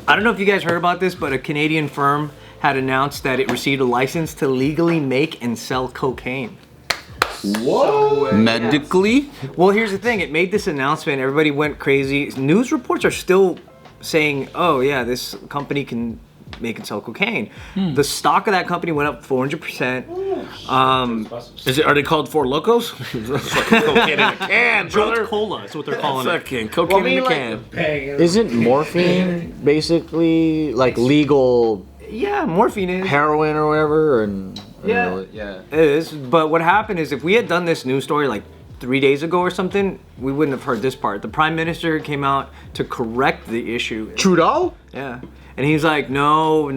I don't know if you guys heard about this, but a Canadian firm had announced that it received a license to legally make and sell cocaine. Whoa! Medically? Well, here's the thing. It made this announcement. Everybody went crazy. News reports are still saying, oh, yeah, this company can make and sell cocaine. The stock of that company went up 400%. Are they called Four Locos? It's like cocaine in a can, brother. Cola, that's what they're calling it. Fucking cocaine in a can. Isn't morphine basically like legal Yeah, morphine is. heroin or whatever? And Yeah, it is. But what happened is if we had done this news story like 3 days ago or something, we wouldn't have heard this part. The Prime Minister came out to correct the issue. Trudeau? Yeah. And he's like, no,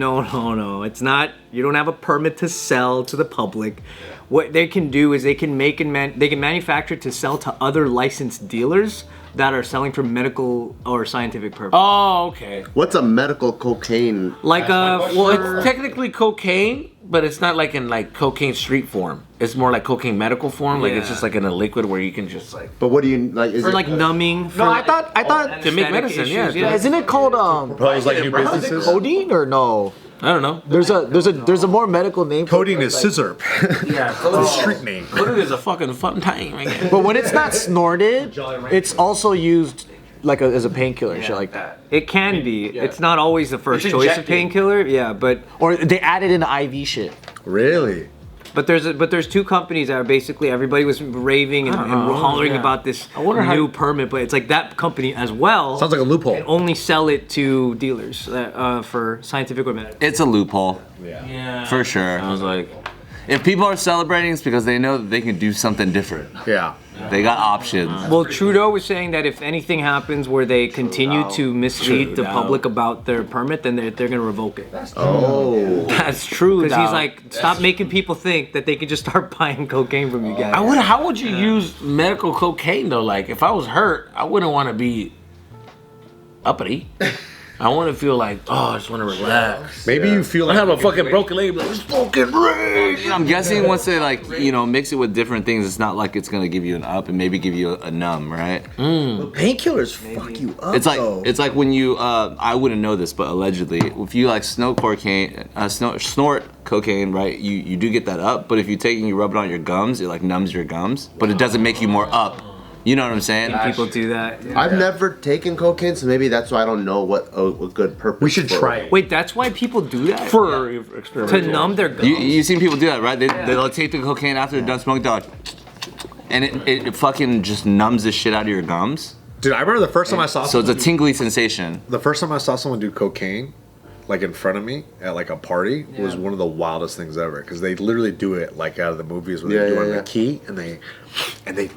it's not, you don't have a permit to sell to the public. What they can do is they can manufacture to sell to other licensed dealers that are selling for medical or scientific purposes. Oh, okay. What's a medical cocaine? Like Well, it's technically cocaine, but it's not like in like cocaine street form. It's more like cocaine medical form. Like it's just like in a liquid where you can just like. But what do you like? Is for it like numbing. For No, I thought to make medicine, issues, yeah. isn't it called Propose like new businesses. codeine or no? I don't know. There's a more medical name. for Codeine it, is like- scissor. Yeah, It's a street name. Codeine is a fucking fun time, man. But when it's not snorted, it's also used like as a painkiller and shit like that. It can be. It's not always the first It's choice of injected. painkiller. Yeah, but Or they add it in the IV shit. Really? there's two companies that are basically everybody was raving and hollering about this new permit, but it's like that company as well. Sounds like a loophole. can only sell it to dealers for scientific or medical. It's a loophole. Yeah. For sure. I was like, If people are celebrating, it's because they know that they can do something different. Yeah. They got options. Well, Trudeau was saying that if anything happens where they continue to mislead the public about their permit, then they're going to revoke it. Oh. that's true. Because he's like, stop making people think that they can just start buying cocaine from you guys. How would you use medical cocaine though? Like, if I was hurt, I wouldn't want to be uppity. I want to feel like, I just want to relax. Maybe you feel I like have a fucking broken leg, but it's fucking rage. I'm guessing once they mix it with different things, it's not like it's gonna give you an up and maybe give you a numb, right? Painkillers fuck you up. It's like when you I wouldn't know this, but allegedly, if you like snort cocaine, right? You do get that up, but if you take and you rub it on your gums, it like numbs your gums, but it doesn't make you more up. You know what I'm saying? People do that. Yeah. I've never taken cocaine, so maybe that's why I don't know what a good purpose. we should for try it. it. Wait, that's why people do that? For experiment. To numb their gums? You've seen people do that, right? They'll take the cocaine after they're done smoking, dog, and it fucking just numbs the shit out of your gums. Dude, I remember the first time I saw So it's a tingly sensation. the first time I saw someone do cocaine, like in front of me at like a party, was one of the wildest things ever. Because they literally do it like out of the movies where they do it on the key and they,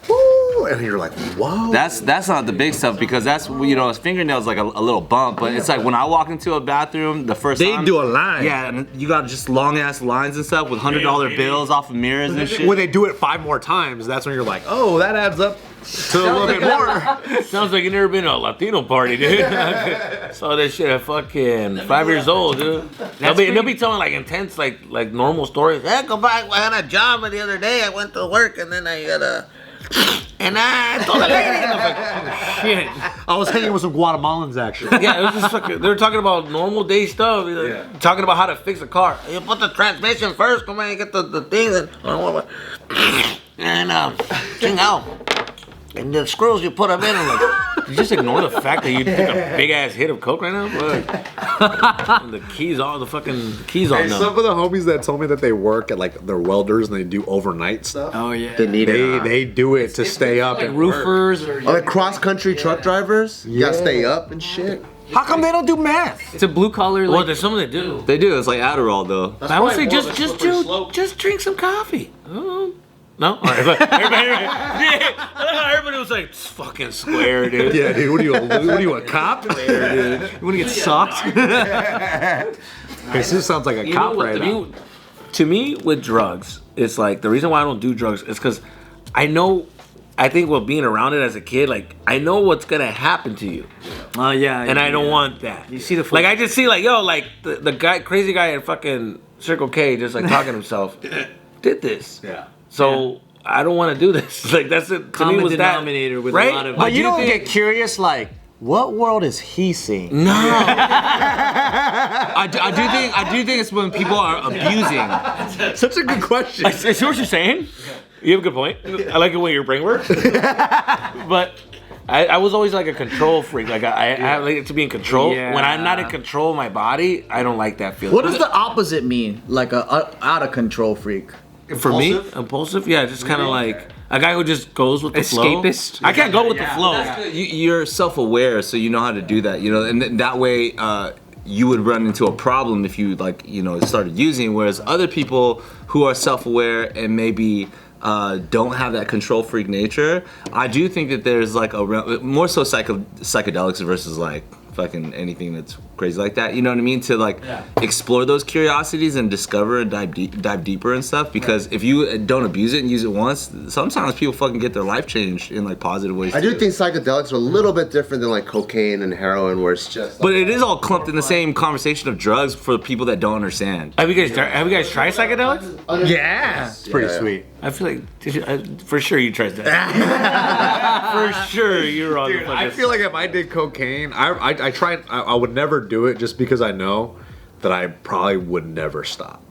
woo, and you're like, whoa. That's not the big stuff because that's his fingernail's like a little bump, but it's like when I walk into a bathroom the first They time. do a line. Yeah, and you got just long ass lines and stuff with $100 bills off of mirrors and shit. When they do it 5 more times, that's when you're like, oh, that adds up to a little bit more. Sounds like you never been to a Latino party, dude. Saw that shit at fucking 5 years old, dude. They'll be telling like intense, like normal stories. Hey, go back. I had a job the other day. I went to work and then I got and I told the lady, and I was like, oh shit. I was hanging with some Guatemalans actually. Yeah, it was just fucking. They were talking about normal day stuff. Talking about how to fix a car. You put the transmission first. Come on, you get the thing, and ching out. And the screws you put them in, I'm like, you just ignore the fact that you took a big ass hit of coke right now. And the keys on Hey, them. some of the homies that told me that they work at like they're welders and they do overnight stuff. Oh, yeah. They need it. They do it to stay up and work. Roofers or... Like cross-country truck drivers, you gotta stay up and shit. How come they don't do math? It's a blue-collar... Well, Like, there's some that do. They do. It's like Adderall though. I would say just drink some coffee. No? All right. Everybody was like, it's fucking square, dude. Yeah, dude. What are you, a cop? you want to get socked? This sounds like a cop right now. To me, with drugs, it's like the reason why I don't do drugs is because I think while being around it as a kid, like I know what's gonna happen to you. Yeah. And I don't want that. You see the... Like I just see like, yo, like the guy, crazy guy at fucking Circle K just like talking to himself did this. Yeah. So I don't want to do this. Like that's it. To Common me was denominator that, with right? a lot of... But you don't get curious, like, What world is he seeing? No. I do think it's when people are abusing. Such a good question. I see what you're saying. You have a good point. I like the way your brain works. But I was always like a control freak. Like I like it to be in control. Yeah. When I'm not in control of my body, I don't like that feeling. What does the opposite mean? Like a out of control freak? For me, impulsive? Yeah, just kind of like a guy who just goes with the Escapist? flow. I can't go with the flow. You're self-aware, so you know how to do that. You know, and that way you would run into a problem if you started using. Whereas other people who are self-aware and maybe don't have that control freak nature, I do think that there's like more so psychedelics versus like fucking anything that's crazy like that. You know what I mean? To like explore those curiosities and discover and dive deeper and stuff. Because if you don't abuse it and use it once, sometimes people fucking get their life changed in like positive ways. I do think psychedelics are a little bit different than like cocaine and heroin, where it's just. But it is all clumped in the same conversation of drugs for people that don't understand. Have you guys tried psychedelics? Yeah. It's pretty sweet. I feel like for sure you tried that. For sure you're on the fucking. I feel like if I did cocaine, I tried. I would never do it just because I know that I probably would never stop.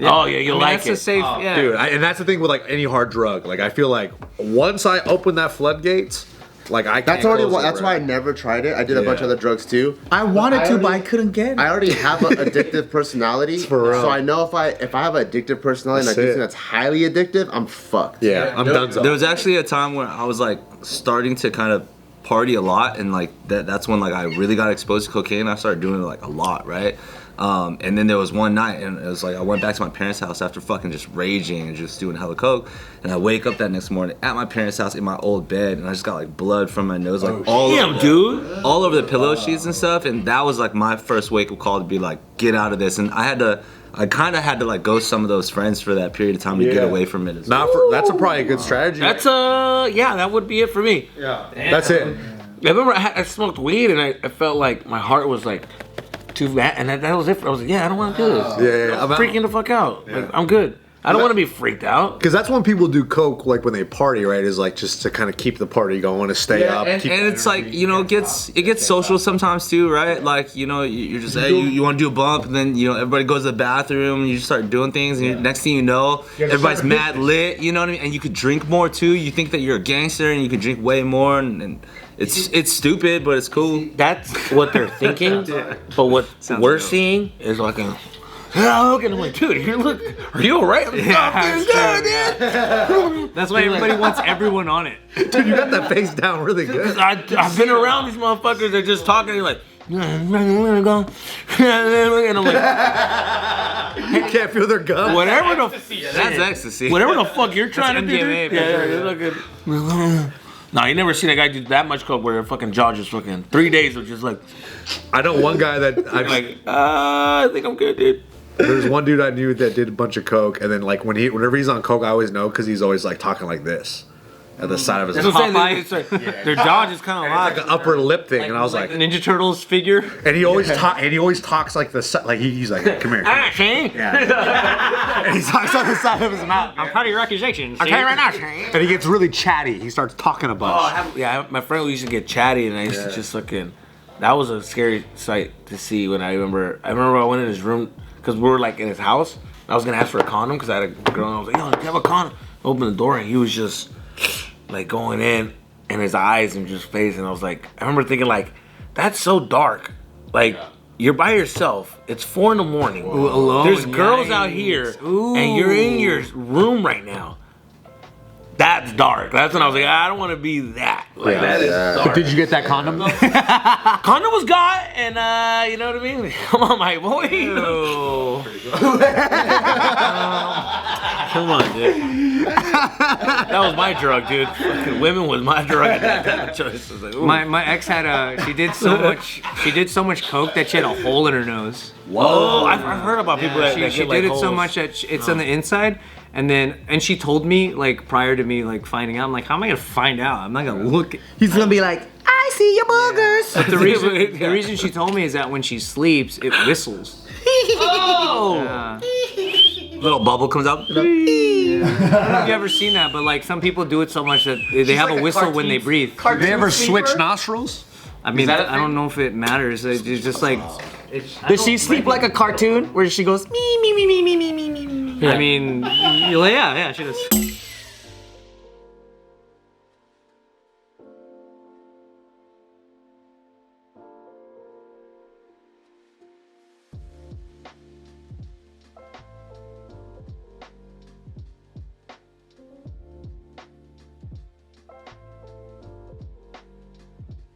Oh yeah, you'll like that's it. a safe, yeah. Dude, and that's the thing with like any hard drug. Like I feel like once I open that floodgates, like I can't That's already close it, that's why I right? never tried it. I did a bunch of other drugs too. I wanted to, but I couldn't get it. I already have an addictive personality, For real. so I know if I have an addictive personality and I That's do it. something that's highly addictive, I'm fucked. Yeah, I'm done. There was actually a time where I was like starting to kind of party a lot, and like that's when like I really got exposed to cocaine. I started doing it like a lot, right? And then there was one night, and it was like I went back to my parents' house after fucking just raging and just doing hella coke. And I wake up that next morning at my parents' house in my old bed, and I just got like blood from my nose, like all over the pillow sheets and stuff. And that was like my first wake up call to be like, get out of this. And I kind of had to like ghost some of those friends for that period of time to get away from it. That's probably a good strategy. That's that would be it for me. yeah. That's it. I remember I smoked weed and I felt like my heart was like too fat, and that was it. I was like, I don't want to do this. Yeah. I'm freaking the fuck out. Like, I'm good. I don't want to be freaked out. Because that's when people do coke, like when they party, right? Is like just to kind of keep the party going, to stay up. And it's like, it gets social sometimes too, right? Like, you're just you want to do a bump, and then everybody goes to the bathroom, and you just start doing things, and next thing you know, everybody's mad lit. You know what I mean? And you could drink more too. You think that you're a gangster, and you could drink way more, and it's stupid, but it's cool. That's what they're thinking. But what we're seeing is like a. Look, and I'm like, dude, are you alright? I'm like, That's why everybody wants everyone on it. Dude, you got that face down really good. I've been around these motherfuckers that just talking, and you're like, I'm gonna go. And I'm like, You can't feel their gun. whatever the That's ecstasy. whatever the fuck you're trying to do. MDMA, Dude. Yeah, you're looking. No, you never seen a guy do that much coke where their fucking jaw just fucking 3 days was just like, I know one guy that I think I'm good, dude. there's one dude I knew that did a bunch of coke, and then like whenever he's on coke, I always know because he's always like talking like this at the side of his That's mouth. what I'm saying. It's like, their jaw just kind of Like locked. an upper lip thing, and I was like, Ninja Turtles figure. and he always talks like he's like, come here. Ah, Shane. And he talks on the side of his mouth. I'm proud of your accusations. I'll tell you right now, Shane. And he gets really chatty. He starts talking a bunch. My friend used to get chatty, and I used to just fucking. That was a scary sight to see. When I remember I went in his room because we were like in his house. I was gonna ask for a condom because I had a girl, and I was like, "Yo, do you have a condom?" Open the door, and he was just like going in, and his eyes and just face, and I was like, I remember thinking like, that's so dark. Like you're by yourself. It's 4 a.m. alone. There's girls Yikes. out here, and you're in your room right now. That's dark. That's when I was like, I don't want to be that. Like that is dark. But did you get that condom? Condom was got, and you know what I mean? Come on, my boy. Come on, dude. That was my drug, dude. Fucking women was my drug at that time. Choice. Was like, ooh. My ex had she did so much coke that she had a hole in her nose. Whoa! I've heard about people that She get, did like, it so holes. much that it's on the inside. And she told me like prior to me like finding out, I'm like, how am I gonna find out? I'm not gonna look. He's gonna be like, I see your boogers. But the reason she told me is that when she sleeps, it whistles. Oh! Little bubble comes out. I don't know if you ever seen that, but like some people do it so much that they have a whistle when they breathe. Did they ever switch nostrils? I mean, that a I don't thing? know if it matters. It's just like. Does she sleep like a cartoon where she goes me me me me me me me me? I mean, yeah, she does.